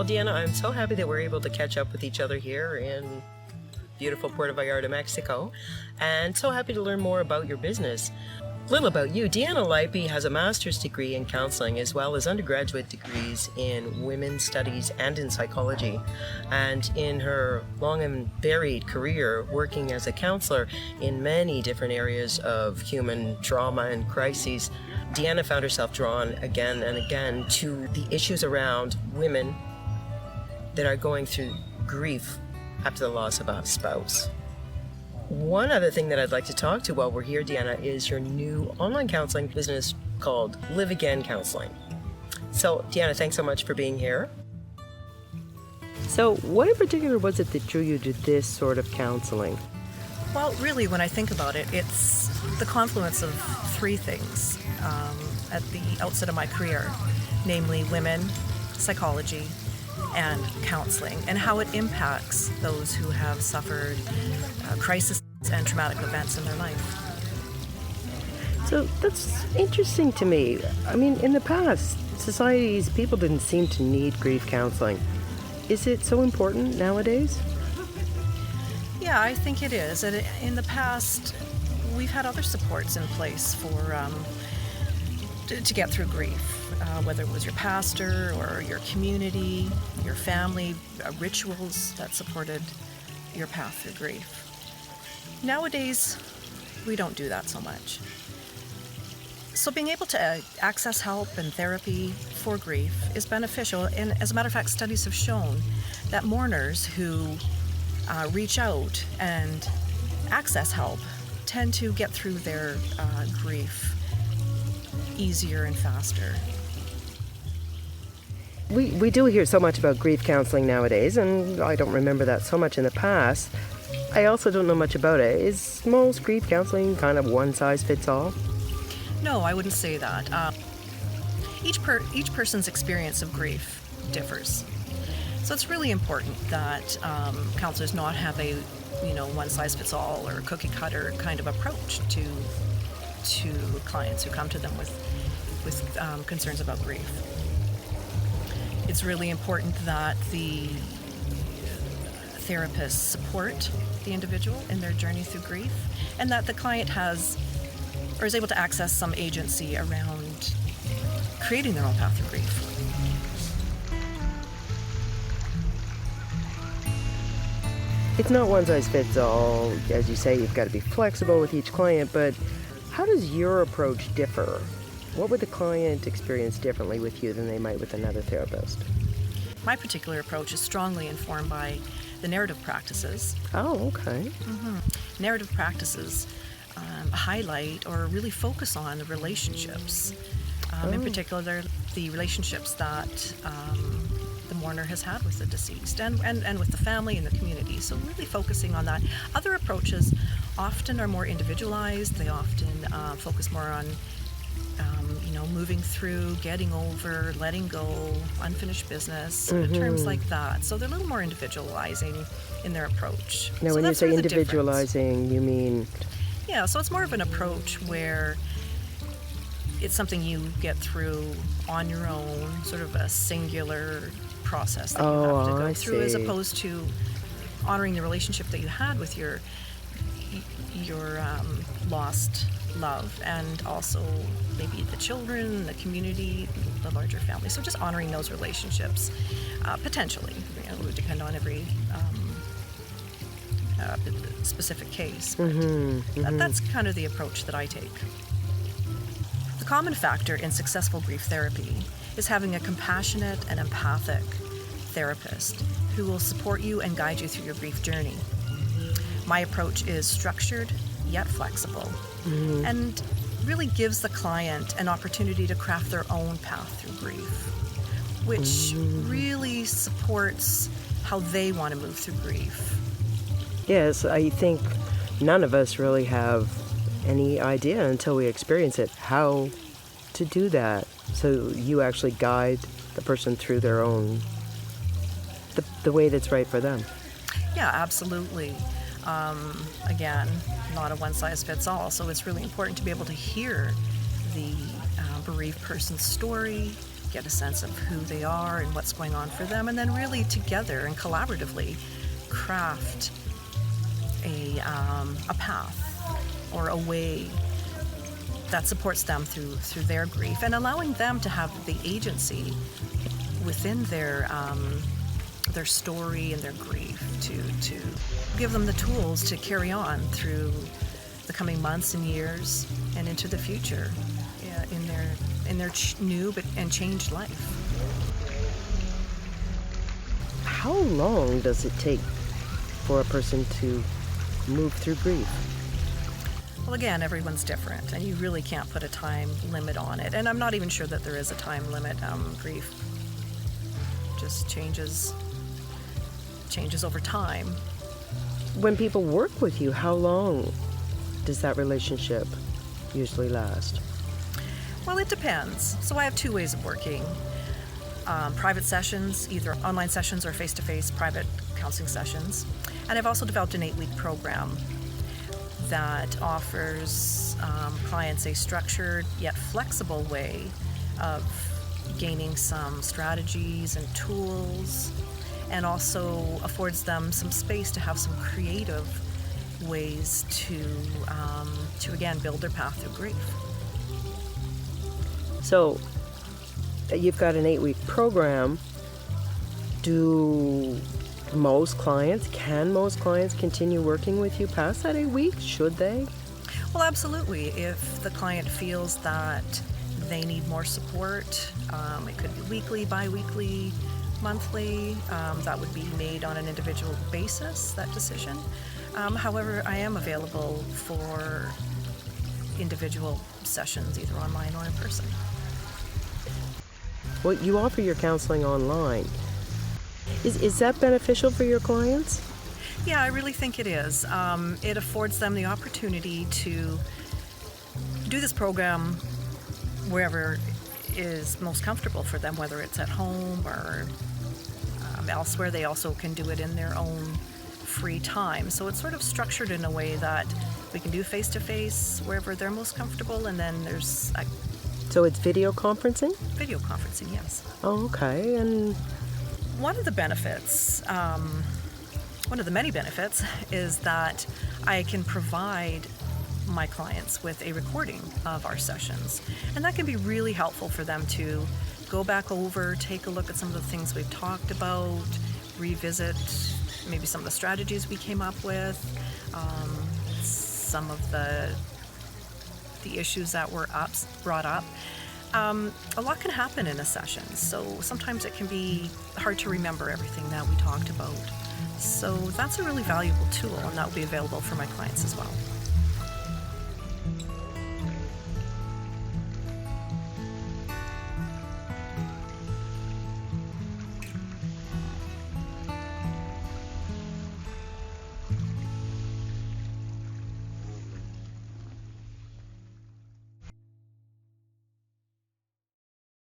Well, Deanna, I'm so happy that we're able to catch up with each other here in beautiful Puerto Vallarta, Mexico, and so happy to learn more about your business. A little about you. Deanna Leipe has a master's degree in counseling as well as undergraduate degrees in women's studies and in psychology. And in her long and varied career working as a counselor in many different areas of human trauma and crises, Deanna found herself drawn again and again to the issues around women that are going through grief after the loss of a spouse. One other thing that I'd like to talk to while we're here, Deanna, is your new online counseling business called Live Again Counseling. So, Deanna, thanks so much for being here. So, what in particular was it that drew you to this sort of counseling? Well, really, when I think about it, it's the confluence of three things at the outset of my career, namely women, psychology, and counseling, and how it impacts those who have suffered crisis and traumatic events in their life. So that's interesting to me. I mean, in the past, societies, people didn't seem to need grief counseling. Is it so important nowadays? Yeah, I think it is. And in the past, we've had other supports in place for to get through grief. Whether it was your pastor or your community, your family, rituals that supported your path through grief. Nowadays, we don't do that so much. So being able to access help and therapy for grief is beneficial. And as a matter of fact, studies have shown that mourners who reach out and access help tend to get through their grief easier and faster. We do hear so much about grief counseling nowadays, and I don't remember that so much in the past. I also don't know much about it. Is most grief counseling kind of one size fits all? No, I wouldn't say that. Each person's experience of grief differs. So it's really important that counselors not have a one size fits all or cookie cutter kind of approach to clients who come to them with concerns about grief. It's really important that the therapists support the individual in their journey through grief, and that the client has or is able to access some agency around creating their own path through grief. It's not one size fits all. As you say, you've got to be flexible with each client, but how does your approach differ? What would the client experience differently with you than they might with another therapist? My particular approach is strongly informed by the narrative practices. Oh, okay. Mm-hmm. Narrative practices highlight or really focus on the relationships. In particular, they're the relationships that the mourner has had with the deceased and with the family and the community. So really focusing on that. Other approaches often are more individualized. They often focus more on moving through, getting over, letting go, unfinished business, terms like that. So they're a little more individualizing in their approach. Now, so when you say sort of individualizing, you mean? Yeah, so it's more of an approach where it's something you get through on your own, sort of a singular process that you have to go through, as opposed to honoring the relationship that you had with your lost love, and also maybe the children, the community, the larger family. So just honoring those relationships, potentially. It would depend on every specific case, but that's kind of the approach that I take. The common factor in successful grief therapy is having a compassionate and empathic therapist who will support you and guide you through your grief journey. My approach is structured yet flexible, and really gives the client an opportunity to craft their own path through grief, which really supports how they want to move through grief. Yes, I think none of us really have any idea until we experience it how to do that. So you actually guide the person through their own, the way that's right for them. Yeah, absolutely. Again, not a one-size-fits-all, so it's really important to be able to hear the bereaved person's story, get a sense of who they are and what's going on for them, and then really together and collaboratively craft a path or a way that supports them through their grief, and allowing them to have the agency within their story and their grief to give them the tools to carry on through the coming months and years and into the future, in their new and changed life. How long does it take for a person to move through grief? Well, again, everyone's different, and you really can't put a time limit on it. And I'm not even sure that there is a time limit. Grief just changes over time. When people work with you, how long does that relationship usually last? Well, it depends. So I have two ways of working. Private sessions, either online sessions or face-to-face private counseling sessions. And I've also developed an 8-week program that offers clients a structured yet flexible way of gaining some strategies and tools, and also affords them some space to have some creative ways to again build their path through grief. So you've got an 8-week program. Can most clients continue working with you past that 8 weeks? Should they? Well, absolutely. If the client feels that they need more support, it could be weekly, bi-weekly, monthly. That would be made on an individual basis, that decision. However, I am available for individual sessions, either online or in person. Well, you offer your counseling online. Is that beneficial for your clients? Yeah, I really think it is. It affords them the opportunity to do this program wherever is most comfortable for them, whether it's at home or elsewhere. They also can do it in their own free time. So it's sort of structured in a way that we can do face-to-face wherever they're most comfortable, and then there's So it's video conferencing? video conferencing, yes. Oh, okay. And one of the benefits, one of the many benefits, is that I can provide my clients with a recording of our sessions. And that can be really helpful for them to go back over, take a look at some of the things we've talked about, revisit maybe some of the strategies we came up with, some of the issues that were brought up. A lot can happen in a session, so sometimes it can be hard to remember everything that we talked about. So that's a really valuable tool, and that will be available for my clients as well.